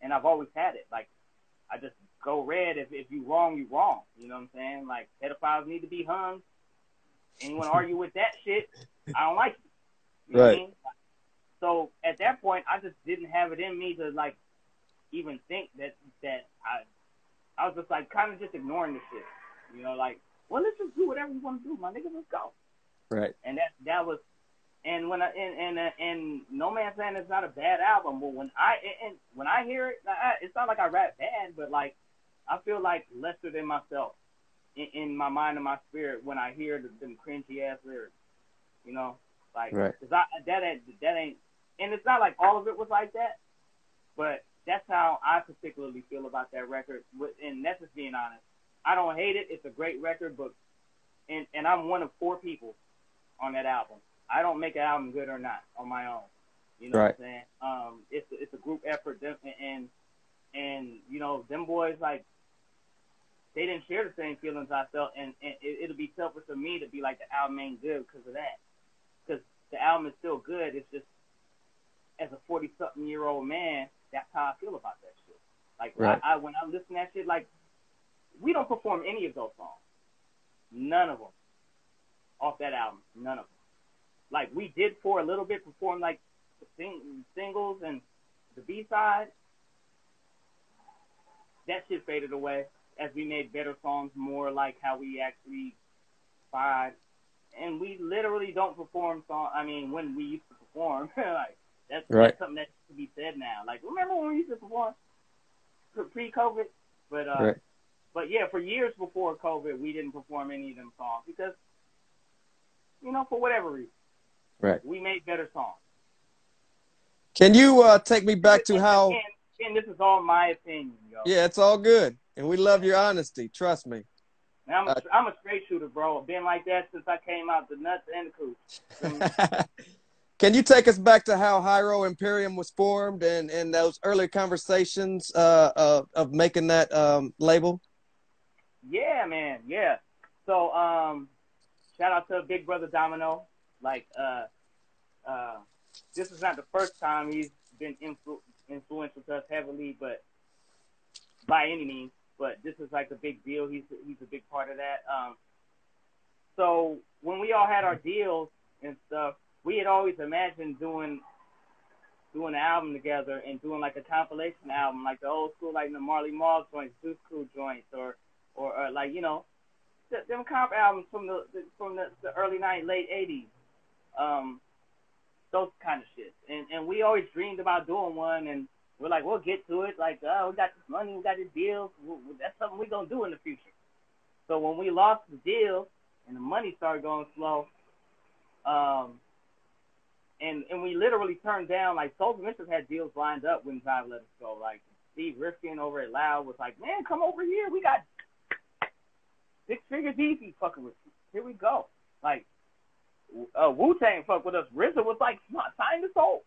and I've always had it. Like, I just go red. If you wrong, you wrong. You know what I'm saying? Like, pedophiles need to be hung. Anyone argue with that shit, I don't like it. You know what I mean? So at that point, I just didn't have it in me to like even think that I was just like kind of just ignoring the shit. You know, like, well, let's just do whatever you want to do, my nigga. Let's go. Right. And that was, and when and No Man's Land is not a bad album, but when I hear it, it's not like I rap bad, but like I feel like lesser than myself in my mind and my spirit when I hear them cringy ass lyrics. You know, like cause that ain't, and it's not like all of it was like that, but that's how I particularly feel about that record. And that's just being honest. I don't hate it. It's a great record, but and I'm one of 4 people on that album. I don't make an album good or not on my own. You know what I'm saying? It's a group effort, and you know, them boys, like, they didn't share the same feelings I felt, and it'll be selfish for me to be like the album ain't good because of that. Because the album is still good. It's just, as a 40-something-year-old man, that's how I feel about that shit. Like, I when I listen to that shit, like, we don't perform any of those songs. None of them. Off that album. None of them. Like, we did for a little bit perform, like, the singles and the B-side. That shit faded away as we made better songs more like how we actually vibe. And we literally don't perform songs. I mean, when we used to perform, like, that's something that should be said now. Like, remember when we used to perform pre-COVID? But yeah, for years before COVID, we didn't perform any of them songs because, you know, for whatever reason. Right. We made better songs. Can you take me back to how... And this is all my opinion, yo. Yeah, it's all good. And we love your honesty. Trust me. I'm a straight shooter, bro. I've been like that since I came out the nuts and the cooch. Can you take us back to how Hiero Imperium was formed and those early conversations of making that label? Yeah, man. Yeah. So, shout out to Big Brother Domino. Like, this is not the first time he's been influential to us heavily, but by any means. But this is like a big deal. He's a big part of that. So when we all had our deals and stuff, we had always imagined doing an album together and doing like a compilation album, like the old school, like the Marley Marl joints, Juice Crew joints, or like, you know, them comp albums from the early late 80s. Those kind of shit. And we always dreamed about doing one, and we're like, we'll get to it. Like, oh, we got this money, we got this deal. That's something we're going to do in the future. So when we lost the deal and the money started going slow, and we literally turned down, like, Soulja Mischief had deals lined up when Zive let us go. Like, Steve Rifkin over at Loud was like, man, come over here. We got 6-figure deals he's fucking with you. Here we go. Like, Wu-Tang fuck with us. RZA was like, sign the soul.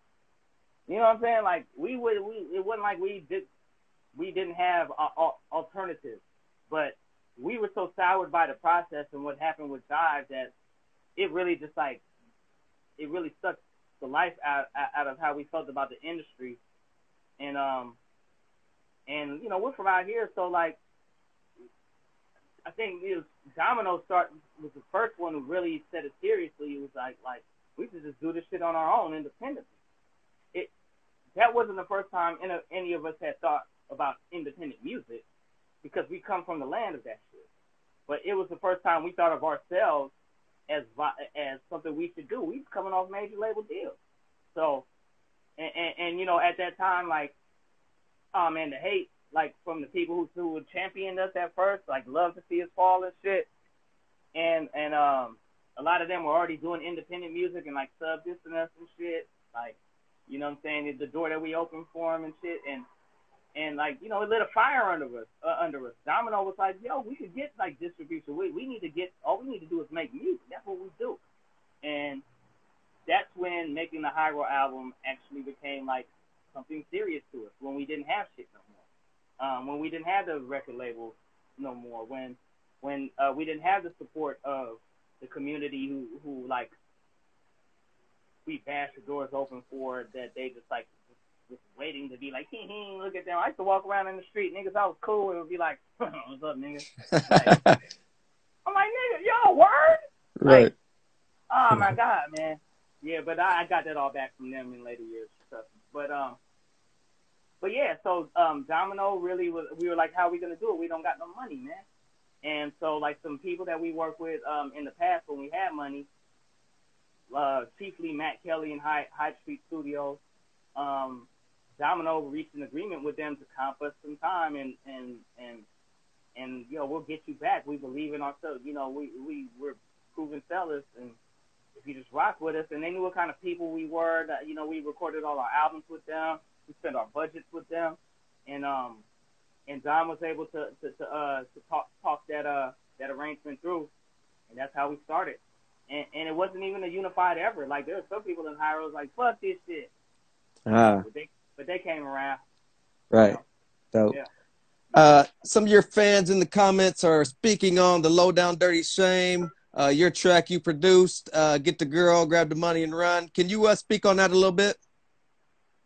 You know what I'm saying? Like, it wasn't like we didn't have alternatives, but we were so soured by the process and what happened with Jive that it really just like, it really sucked the life out of how we felt about the industry. And you know, we're from out here, so like, I think Domino was the first one who really said it seriously. It was like we should just do this shit on our own independently. That wasn't the first time any of us had thought about independent music, because we come from the land of that shit. But it was the first time we thought of ourselves as something we should do. We was coming off major label deals. So, and you know, at that time, like, oh man, the hate, like, from the people who championed us at first, like, loved to see us fall and shit. And a lot of them were already doing independent music and, like, sub-dissing us and shit. Like, you know what I'm saying? It's the door that we opened for them and shit. And like, you know, it lit a fire under us. Domino was like, yo, we could get, like, distribution. We need to get, all we need to do is make music. That's what we do. And that's when making the Hiero album actually became, like, something serious to us, when we didn't have shit no more. When we didn't have the record labels no more. When we didn't have the support of the community who like, we bashed the doors open for, that they just, like, just waiting to be like, look at them. I used to walk around in the street, niggas I was cool with would be like, what's up, nigga? Like, I'm like, nigga, yo, word? Right. Like, oh my God, man. Yeah, but I got that all back from them in later years. But yeah, so Domino really was. We were like, how are we gonna do it? We don't got no money, man. And so like some people that we worked with in the past when we had money, chiefly Matt Kelly and Hyde Street Studios, Domino reached an agreement with them to comp us some time and you know, we'll get you back. We believe in ourselves. You know, we're proven sellers, and if you just rock with us, and they knew what kind of people we were. That, you know, we recorded all our albums with them. We spent our budgets with them, and Dom was able to talk that arrangement through, and that's how we started. And it wasn't even a unified effort. Like there were some people in Hiero like, fuck this shit. But they came around. Right. You know? Dope. Yeah. Some of your fans in the comments are speaking on the Low Down Dirty Shame, your track you produced, Get the Girl, Grab the Money and Run. Can you speak on that a little bit?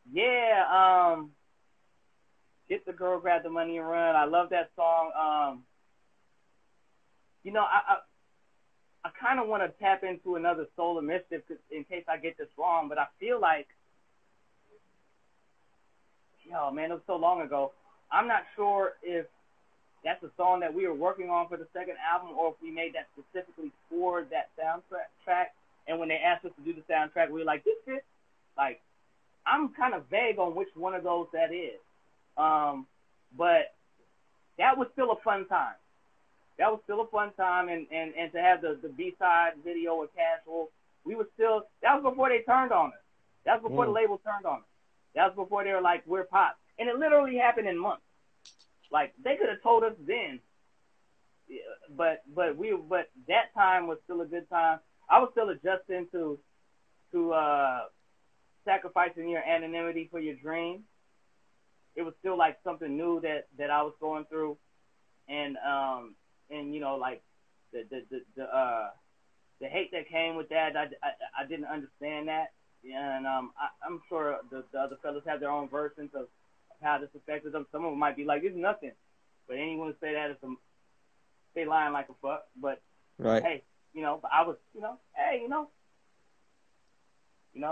Yeah, Get the Girl, Grab the Money and Run. I love that song. You know, I kind of want to tap into another Soul of Mischief in case I get this wrong, but I feel like, yo, man, it was so long ago. I'm not sure if that's a song that we were working on for the second album or if we made that specifically for that soundtrack. And when they asked us to do the soundtrack, we were like, this fits. Like, I'm kind of vague on which one of those that is. But that was still a fun time. That was still a fun time. And to have the B-side video with Casual, that was before they turned on us. That was before the label turned on us. That was before they were like, we're pop. And it literally happened in months. Like, they could have told us then. But that time was still a good time. I was still adjusting to sacrificing your anonymity for your dream. It was still like something new that I was going through. And you know, like the hate that came with that, I didn't understand that. And I'm sure the other fellas have their own versions of how this affected them. Some of them might be like, it's nothing. But anyone who say that is they lying like a fuck. But right. Hey, you know, I was, you know, hey, you know,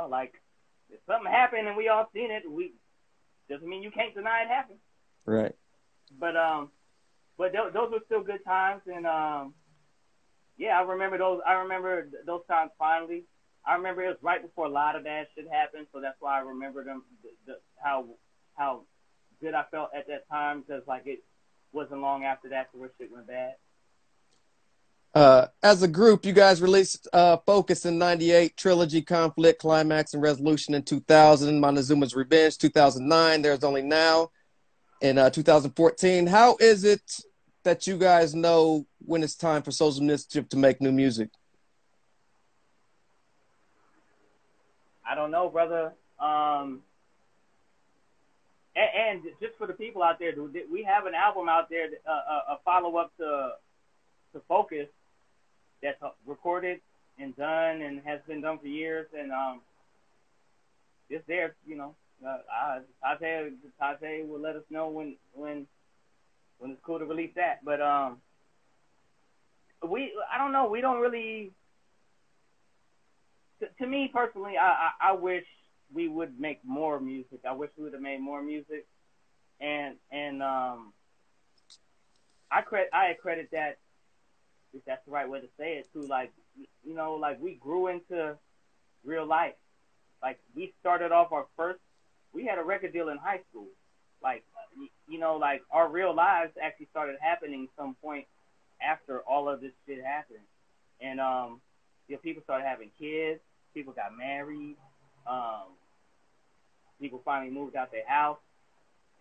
like if something happened and we all seen it, doesn't mean you can't deny it happened. Right. But those were still good times, and yeah, I remember those times finally. I remember it was right before a lot of bad shit happened, so that's why I remember them. How good I felt at that time, because like it wasn't long after that where shit went bad. As a group, you guys released Focus in 98, Trilogy, Conflict, Climax, and Resolution in 2000, Montezuma's Revenge, 2009, There's Only Now in 2014. How is it that you guys know when it's time for Souls of Mischief to make new music? I don't know, brother. And just for the people out there, we have an album out there, a follow-up to Focus, that's recorded and done and has been done for years, and it's there, you know. Tajay will let us know when it's cool to release that. But I don't know. We don't really. To me personally, I wish we would make more music. I wish we would have made more music, and I credit that, if that's the right way to say it, to like, you know, like we grew into real life. Like we started off we had a record deal in high school. Like, you know, like our real lives actually started happening some point after all of this shit happened. And, you know, people started having kids, people got married, people finally moved out their house,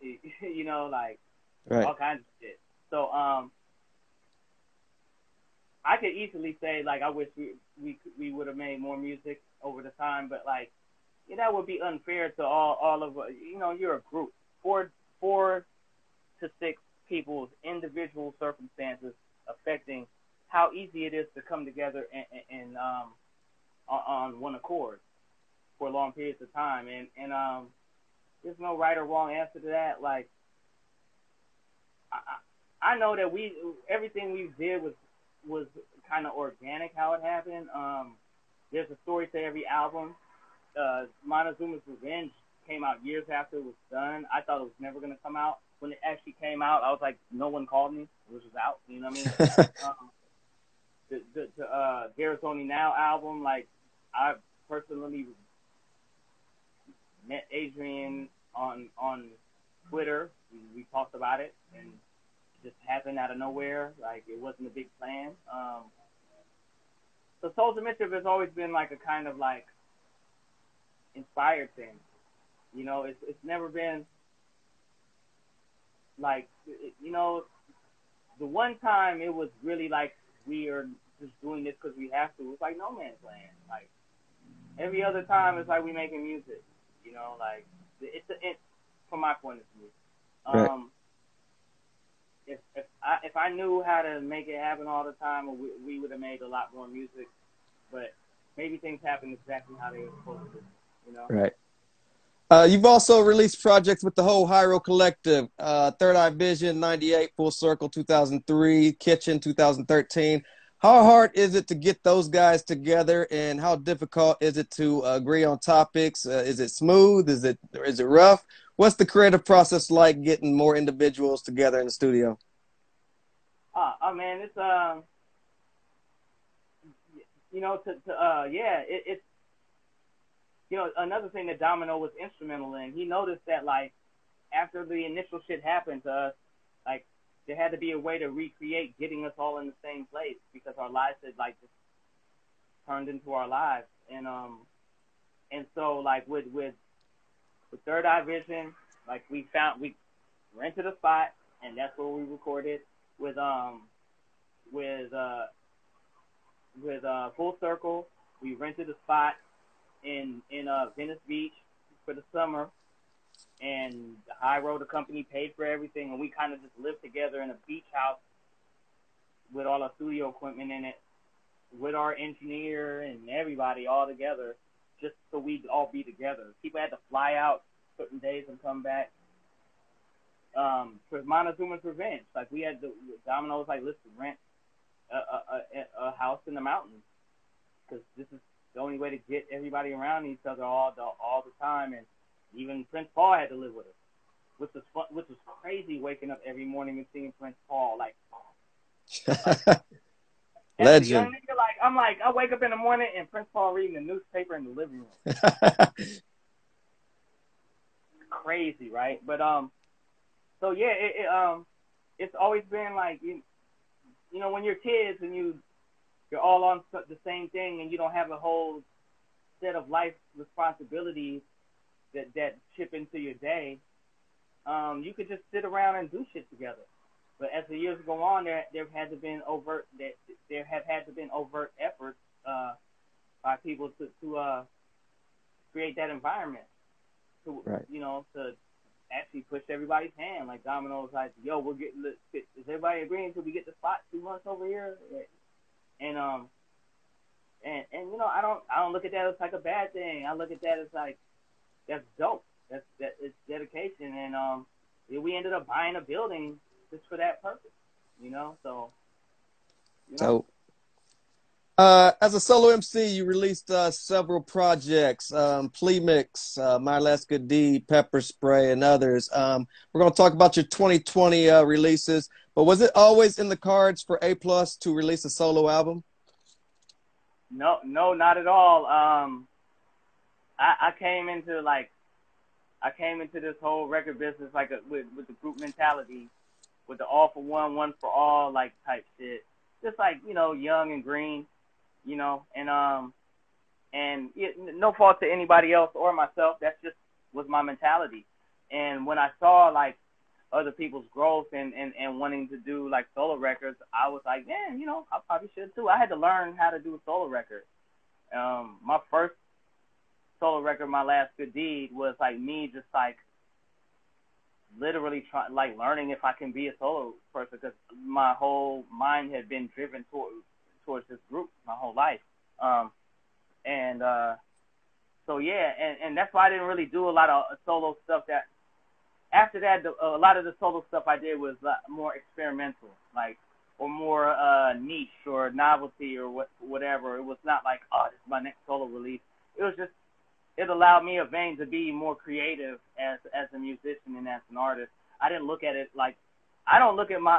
you know, like right. all kinds of shit. So, I could easily say, like, I wish we would have made more music over the time, but, like, yeah, that would be unfair to all of, you know, you're a group. 4 to 6 people's individual circumstances affecting how easy it is to come together and on one accord for long periods of time. And there's no right or wrong answer to that. Like, I know that everything we did was kind of organic how it happened. There's a story to every album. Montezuma's Revenge came out years after it was done. I thought it was never gonna come out. When it actually came out, I was like, no one called me. It was just out. You know what I mean? The There's Only Now album, like, I personally met Adrian on Twitter. We talked about it, and it just happened out of nowhere. Like, it wasn't a big plan. So Souls of Mischief has always been like a kind of like inspired thing. You know, it's never been like, you know, the one time it was really like we are just doing this because we have to. It's like No Man's Land. Like, every other time, it's like we making music. You know, like, it's from my point of view. Right. If I knew how to make it happen all the time, we would have made a lot more music. But maybe things happen exactly how they were supposed to. You know. Right. You've also released projects with the whole Hyro Collective, Third Eye Vision, 98, Full Circle, 2003, Kitchen, 2013. How hard is it to get those guys together, and how difficult is it to agree on topics? Is it smooth? Is it rough? What's the creative process like getting more individuals together in the studio? Oh man, it's you know, it's, you know, another thing that Domino was instrumental in. He noticed that, like, after the initial shit happened to us, like, there had to be a way to recreate getting us all in the same place, because our lives had, like, just turned into our lives. And so, like, with Third Eye Vision, like, we rented a spot, and that's where we recorded. With Full Circle, we rented a spot in Venice Beach for the summer, and the High Road company paid for everything, and we kind of just lived together in a beach house with all our studio equipment in it, with our engineer and everybody all together, just so we'd all be together. People had to fly out certain days and come back. For Montezuma's Revenge, like, we had Domino was like, listen, rent a house in the mountains, because this is the only way to get everybody around each other all the time. And even Prince Paul had to live with us, which was fun, which was crazy, waking up every morning and seeing Prince Paul. Like as a young Legend. nigga, like, I'm like, I wake up in the morning and Prince Paul reading the newspaper in the living room. Crazy, right? But so yeah, it's always been like, you know, when you're kids and you're all on the same thing, and you don't have a whole set of life responsibilities that chip into your day, you could just sit around and do shit together. But as the years go on, there have had to been overt efforts by people to create that environment, to Right. you know, to actually push everybody's hand. Like, Domino was like, yo, is everybody agreeing until we get the spot 2 months over here? And you know, I don't look at that as like a bad thing. I look at that as like, that's dope. It's dedication. And we ended up buying a building just for that purpose. You know, so you know. So, as a solo MC, you released several projects, Plea Mix, My Last Good Deed, Pepper Spray, and others. We're going to talk about your 2020 releases, but was it always in the cards for A+ to release a solo album? No, not at all. I came into this whole record business like with the group mentality, with the all for one, one for all, like, type shit. Just like, you know, young and green, you know, and no fault to anybody else or myself. That's just was my mentality. And when I saw, like, other people's growth and wanting to do, like, solo records, I was like, man, you know, I probably should too. I had to learn how to do a solo record. My first solo record, My Last Good Deed, was like me just like literally learning if I can be a solo person, because my whole mind had been driven towards this group my whole life. So yeah, and that's why I didn't really do a lot of solo stuff. That after that, a lot of the solo stuff I did was more experimental, like, or more niche or novelty or whatever. It was not like, oh, this is my next solo release. It was just, it allowed me a vein to be more creative as a musician and as an artist. I didn't look at it like, I don't look at my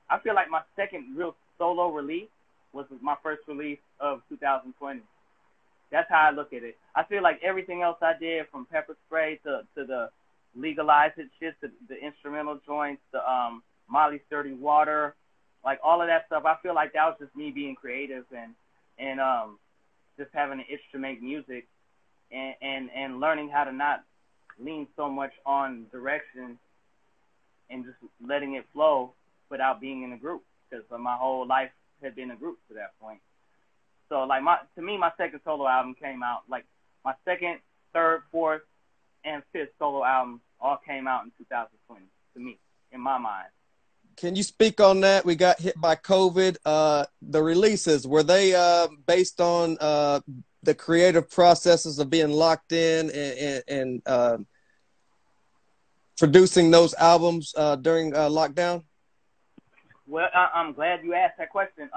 I feel like my second real solo release was my first release of 2020. That's how I look at it. I feel like everything else I did, from Pepper Spray to the Legalize It shit, to the instrumental joints, the Molly's Dirty Water, like all of that stuff, I feel like that was just me being creative and just having an itch to make music and learning how to not lean so much on direction and just letting it flow without being in a group, because my whole life had been a group to that point. So like to me, my second solo album came out, like my second, third, fourth, and fifth solo album all came out in 2020 to me, in my mind. Can you speak on that? We got hit by COVID. The releases, were they based on the creative processes of being locked in and producing those albums during lockdown? Well, I'm glad you asked that question.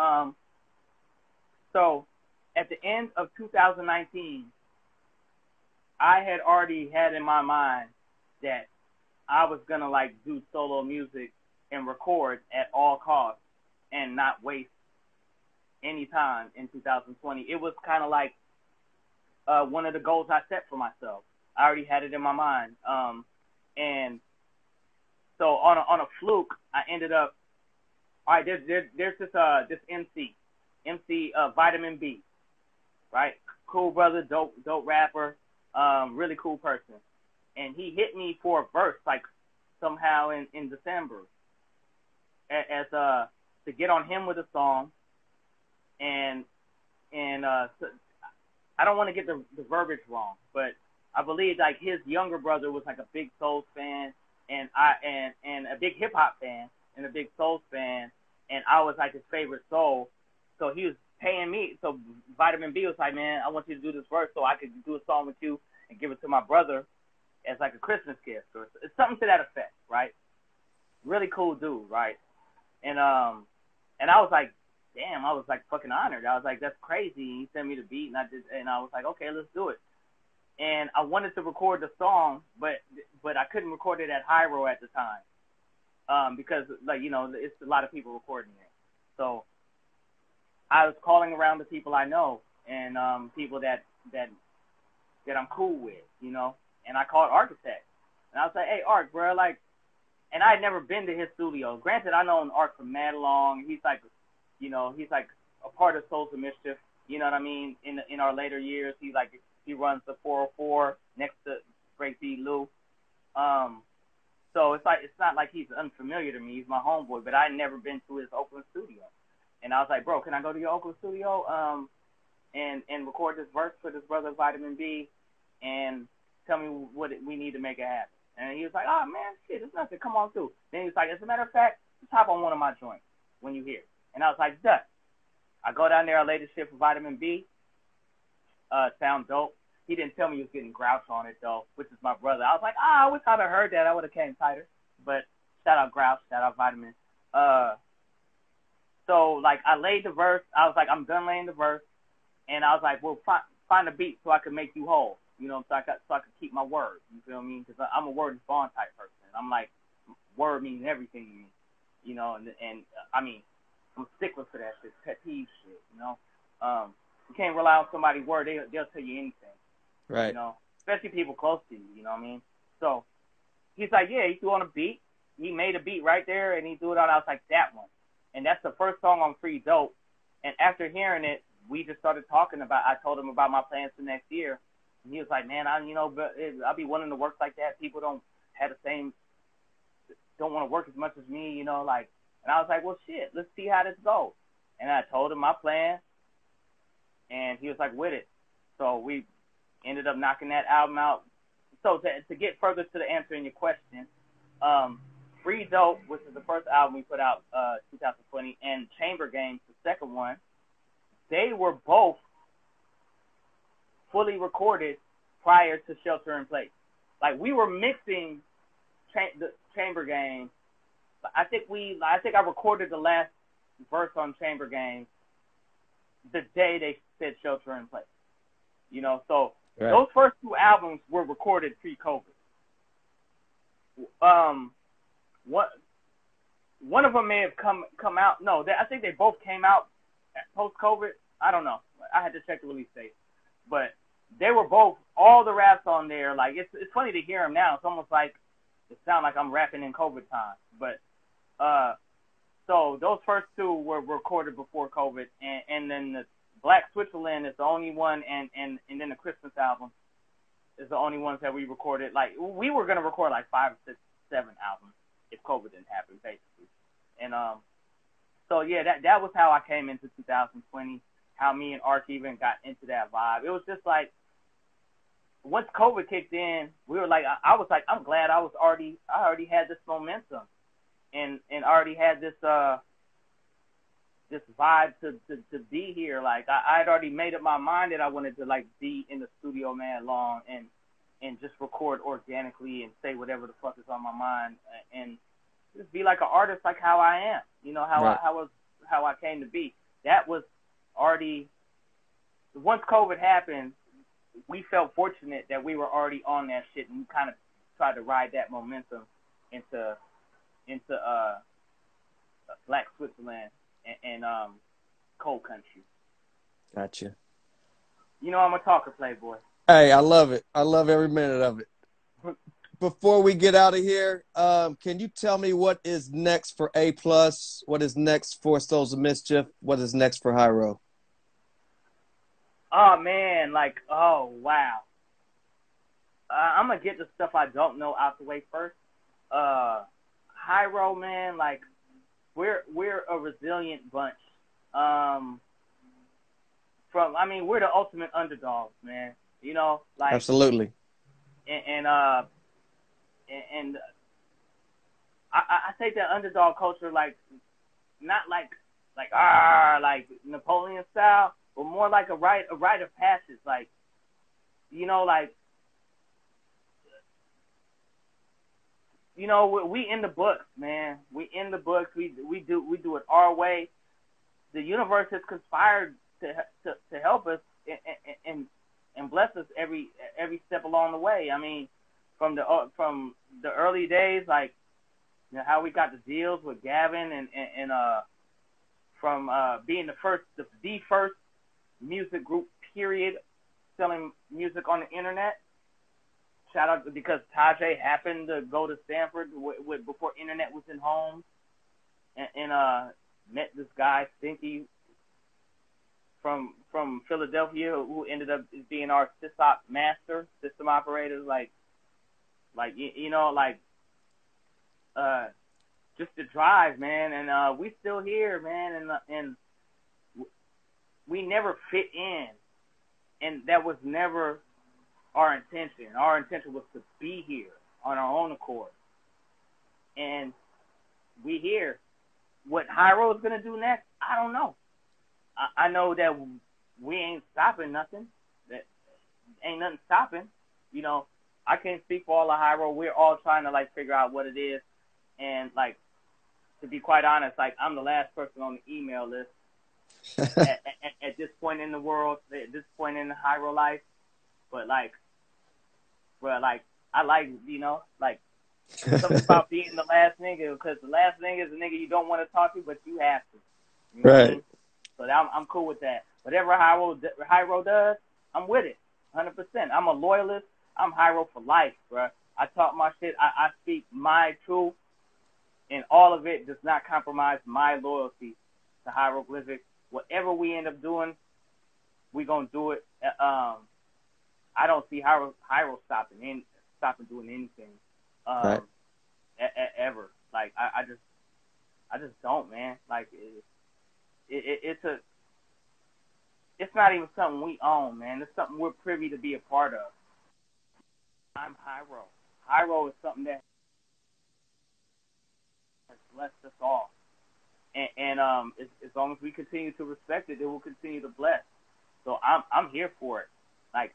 So at the end of 2019, I had already had in my mind that I was going to like do solo music and record at all costs and not waste any time in 2020. It was kind of like one of the goals I set for myself. I already had it in my mind. And so on a fluke, I ended up, all right, there's this MC Vitamin B, right? Cool brother, dope rapper, really cool person. And he hit me for a verse, like somehow in December, as to get on him with a song. And so I don't want to get the verbiage wrong, but I believe like his younger brother was like a big Souls fan, and a big hip hop fan, and a big Souls fan, and I was like his favorite soul. So he was paying me. So Vitamin B was like, man, I want you to do this verse so I could do a song with you and give it to my brother as like a Christmas gift, or it's something to that effect, right? Really cool dude, right? And I was like, damn, I was like fucking honored. I was like, that's crazy. He sent me the beat, and I was like, okay, let's do it. And I wanted to record the song, but I couldn't record it at Hyro at the time, because like, you know, it's a lot of people recording it. So I was calling around the people I know and people that I'm cool with, you know. And I called Architect, and I was like, hey, Arch, bro, like, and I had never been to his studio. Granted, I known Arch for mad long. He's like, you know, he's like a part of Souls of Mischief. You know what I mean? In our later years, he runs the 404 next to Break B Lou. So it's not like he's unfamiliar to me. He's my homeboy, but I had never been to his Oakland studio. And I was like, bro, can I go to your Oakland studio and record this verse for this brother Vitamin B and tell me what we need to make it happen? And he was like, oh, man, shit, it's nothing. Come on through. Then he was like, as a matter of fact, just hop on one of my joints when you hear. And I was like, duh. I go down there, I lay the shit for Vitamin B. Sound dope. He didn't tell me he was getting Grouch on it, though, which is my brother. I was like, I wish I'd have heard that. I would have came tighter. But shout out Grouch, shout out Vitamin. So, like, I laid the verse. I was like, I'm done laying the verse. And I was like, well, find a beat so I can make you whole. You know, so I could keep my word. You feel me? Because I'm a word and bond type person. I'm like, word means everything to me. You know, and I mean, I'm stickler for that shit, pet peeve shit, you know. You can't rely on somebody's word. They'll tell you anything. Right. You know, especially people close to you, you know what I mean? So he's like, yeah, he threw on a beat. He made a beat right there, and he threw it on. I was like, that one. And that's the first song on Free Dope. And after hearing it, we just started talking I told him about my plans for next year. And he was like, man, I'll be wanting to work like that. People don't want to work as much as me, you know, like. And I was like, well, shit, let's see how this goes. And I told him my plan, and he was like, with it. So we ended up knocking that album out. So to get further to the answer in your question, Free Dope, which is the first album we put out 2020, and Chamber Games, the second one, they were both fully recorded prior to Shelter in Place. Like, we were mixing the Chamber Game. I think I recorded the last verse on Chamber Game the day they said Shelter in Place. You know, so right. Those first 2 albums were recorded pre-COVID. One of them may have come out. No, I think they both came out post-COVID. I don't know. I had to check the release date, but they were both, all the raps on there. Like, it's funny to hear them now. It's almost like it sounds like I'm rapping in COVID time. But so those first 2 were recorded before COVID, and then the Black Switzerland is the only one, and then the Christmas album is the only ones that we recorded. Like, we were gonna record like 5, 6, 7 albums if COVID didn't happen, basically. And so yeah, that was how I came into 2020. How me and Ark even got into that vibe. It was just like, once COVID kicked in, we were like, I was like, I'm glad I already had this momentum, and already had this vibe to be here. Like, I had already made up my mind that I wanted to, like, be in the studio mad long and just record organically and say whatever the fuck is on my mind, and just be like an artist, like how I am. You know, how I came to be. That was already, once COVID happened, we felt fortunate that we were already on that shit, and we kind of tried to ride that momentum into Black Switzerland and Cold Country. Gotcha. You know, I'm a talker, Playboy. Hey, I love it. I love every minute of it. Before we get out of here, can you tell me what is next for A+? What is next for Souls of Mischief? What is next for Hiero? Oh, man. Like, oh, wow. I'm going to get the stuff I don't know out the way first. Hiero, man, like, we're a resilient bunch. We're the ultimate underdogs, man. You know, like, absolutely. And I take that underdog culture, like, not like Napoleon style, but more like a rite of passage. Like, you know, like, you know, we in the books, man. We in the books. We do it our way. The universe has conspired to help us and bless us every step along the way. I mean, from the early days, like, you know, how we got the deals with Gavin and from being the first music group, period, selling music on the internet. Shout out, because Tajay happened to go to Stanford before internet was in homes, and met this guy Stinky from Philadelphia, who ended up being our SysOp master, system operator. Like you know, like, just the drive, man. And we still here, man, and we never fit in, and that was never our intention. Our intention was to be here on our own accord, and we here. What Hiero is gonna do next, I don't know. I know that we ain't stopping nothing. That ain't nothing stopping. You know, I can't speak for all of Hiero. We're all trying to, like, figure out what it is, and, like, to be quite honest, like, I'm the last person on the email list at this point in the world, at this point in the Hiero life. But, like, bro, like, I like, you know, like, something about being the last nigga, because the last nigga is a nigga you don't want to talk to, but you have to. You know right. What I mean? So I'm cool with that. Whatever Hiero does, I'm with it, 100%. I'm a loyalist. I'm Hiero for life, bro. I talk my shit. I speak my truth, and all of it does not compromise my loyalty to Hieroglyphics. Whatever we end up doing, we gonna do it. I don't see Hiero stopping doing anything. Right. Ever. Like, I just don't, man. Like, it's not even something we own, man. It's something we're privy to be a part of. I'm Hiero. Hiero is something that has blessed us all, and as long as we continue to respect it, it will continue to bless. So I'm here for it. Like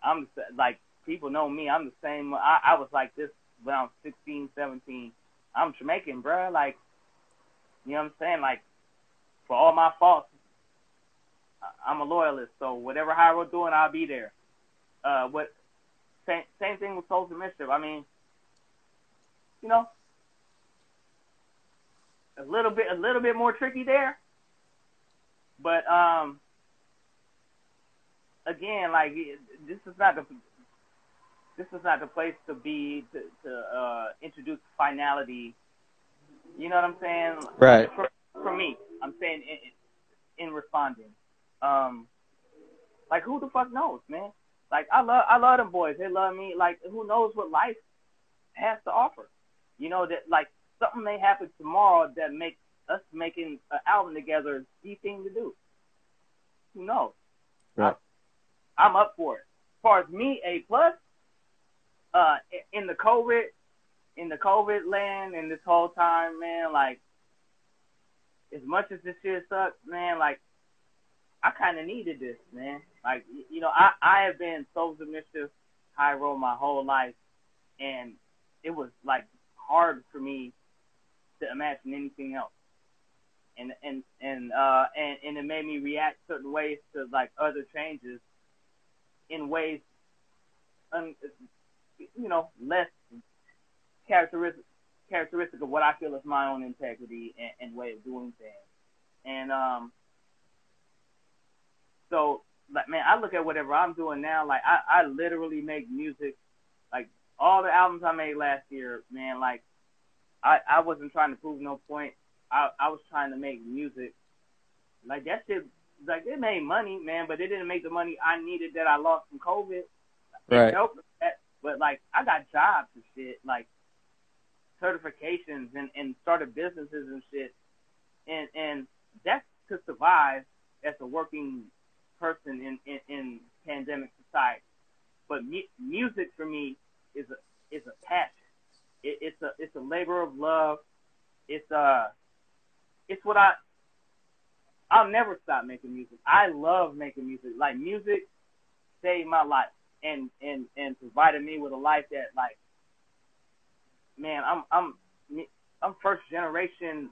like people know me. I'm the same. I was like this when I was 16, 17. I'm Jamaican, bro. Like, you know what I'm saying? Like, for all my faults, I'm a loyalist. So whatever Hyro doing, I'll be there. Same thing with Souls of Mischief. I mean, you know, a little bit more tricky there. But again, like this is not the place to be to introduce finality. You know what I'm saying? Right. For me, I'm saying in responding. Like who the fuck knows, man? Like I love them boys. They love me. Like who knows what life has to offer? You know that like something may happen tomorrow that makes us making an album together the thing to do. Who knows? Right. I'm up for it. As far as me, A+, in the COVID land and this whole time, man, like as much as this shit sucks, man, like I kind of needed this, man. Like, you know, I have been Souls of Mischief, Hyro my whole life, and it was like hard for me to imagine anything else. And it made me react certain ways to like other changes in ways, you know, less characteristic of what I feel is my own integrity and way of doing things. And so, like, man, I look at whatever I'm doing now, like I literally make music, like all the albums I made last year, man, like I wasn't trying to prove no point. I was trying to make music. Like that shit, like it made money, man, but it didn't make the money I needed that I lost from COVID. Right. It helped with that, but like I got jobs and shit, like certifications and started businesses and shit, and that's to survive as a working person in pandemic society. But music for me is a passion. It's a labor of love. It's what I'll never stop making music. I love making music. Like music saved my life and provided me with a life that like, man, I'm first generation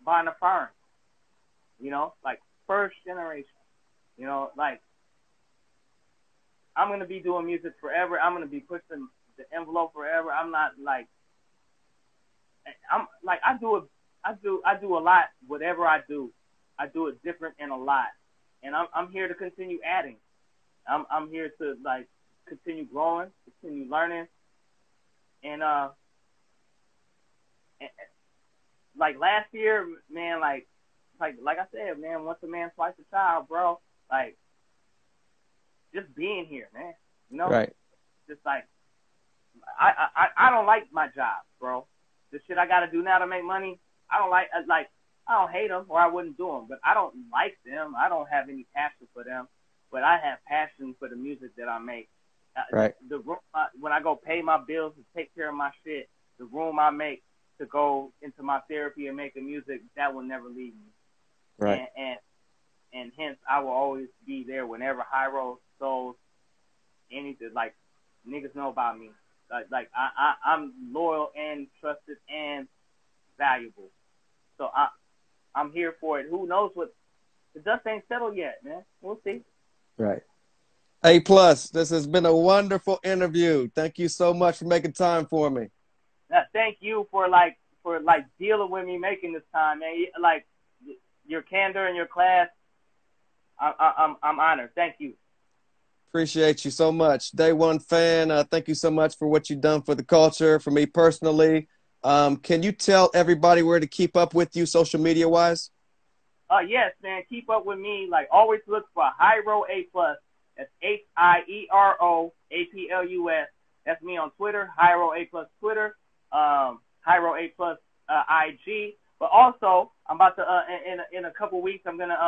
buying a farm. You know, like first generation. You know, like I'm gonna be doing music forever. I'm gonna be pushing the envelope forever. I'm not like I do a lot. Whatever I do it different and a lot. And I'm here to continue adding. I'm here to like continue growing, continue learning, and like last year, man, like I said, man, once a man, twice a child, bro. Like just being here, man. You know, right. Just like I don't like my job, bro. The shit I gotta do now to make money, I don't like. I don't hate them, or I wouldn't do them. But I don't like them. I don't have any passion for them. But I have passion for the music that I make. Right. The room, when I go pay my bills and take care of my shit, the room I make to go into my therapy and make the music, that will never leave me. Right. And hence I will always be there whenever Hyro Souls anything. Like niggas know about me. Like I'm loyal and trusted and valuable. So I'm here for it. Who knows what the dust ain't settled yet, man. We'll see. Right. A+, this has been a wonderful interview. Thank you so much for making time for me. Thank you for dealing with me making this time, man. Like your candor and your class. I'm honored. Thank you. Appreciate you so much. Day one fan, thank you so much for what you've done for the culture, for me personally. Can you tell everybody where to keep up with you social media wise? Yes, man. Keep up with me. Like always look for Hyro A+. That's HIERO APLUS. That's me on Twitter, Hyro A+ Twitter, Hyro A+ IG. But also, I'm about to in a couple weeks, I'm gonna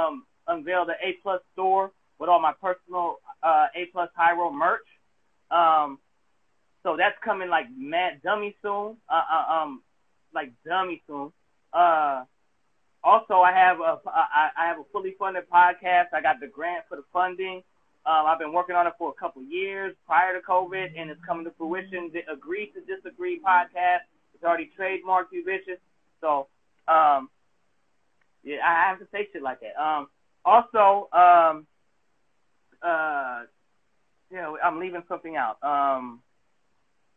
unveil the A+ store with all my personal A+ Hyro merch. So that's coming like mad dummy soon. Like dummy soon. Also, I have a fully funded podcast. I got the grant for the funding. I've been working on it for a couple years prior to COVID, and it's coming to fruition. The Agree to Disagree podcast. It's already trademarked, you bitches. So, yeah, I have to say shit like that. Also, yeah, I'm leaving something out.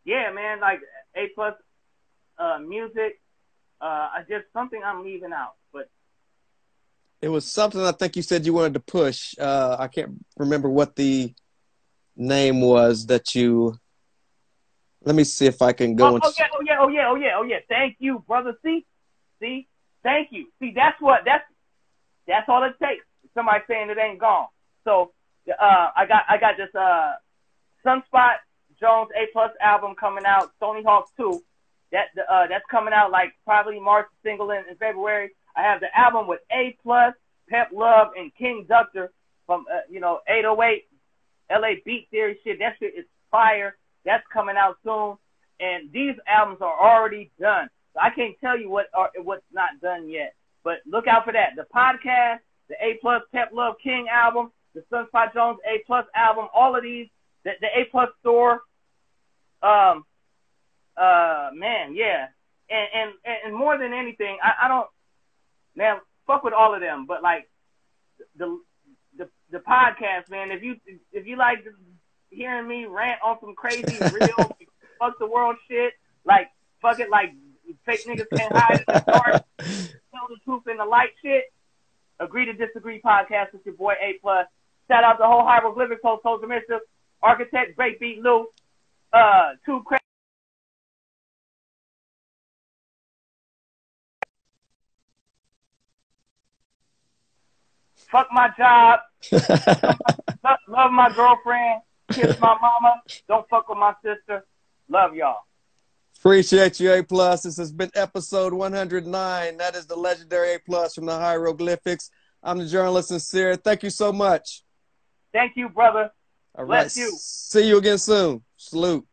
Yeah, man, like A+ music. Just something I'm leaving out, but It was something I think you said you wanted to push. I can't remember what the name was that you. Let me see if I can go into. Oh yeah. Thank you, brother. See, thank you. See, that's all it takes. Somebody saying it ain't gone. So, I got this Sunspot Jones A+ album coming out. Stony Hawk 2. That's coming out like probably March, single in February. I have the album with A+, Pep Love, and King Ductor from 808 LA Beat Theory shit. That shit is fire. That's coming out soon. And these albums are already done. So I can't tell you what's not done yet. But look out for that. The podcast, the A+ Pep Love King album, the Sunspot Jones A+ album, all of these, the A+ store. Man, yeah. And more than anything, I don't, man, fuck with all of them, but like the podcast, man, if you like hearing me rant on some crazy real fuck the world shit, like fuck it, like fake niggas can't hide in the dark, tell the truth in the light shit, Agree to Disagree podcast with your boy A+. Shout out the whole Hieroglyphics, host Mischief, Architect, Great Beat Lou, two crazy. Fuck my job. Love my girlfriend. Kiss my mama. Don't fuck with my sister. Love y'all. Appreciate you, A+. This has been episode 109. That is the legendary A+ from the Hieroglyphics. I'm the journalist Sin-seer. Thank you so much. Thank you, brother. All Bless right. you. See you again soon. Salute.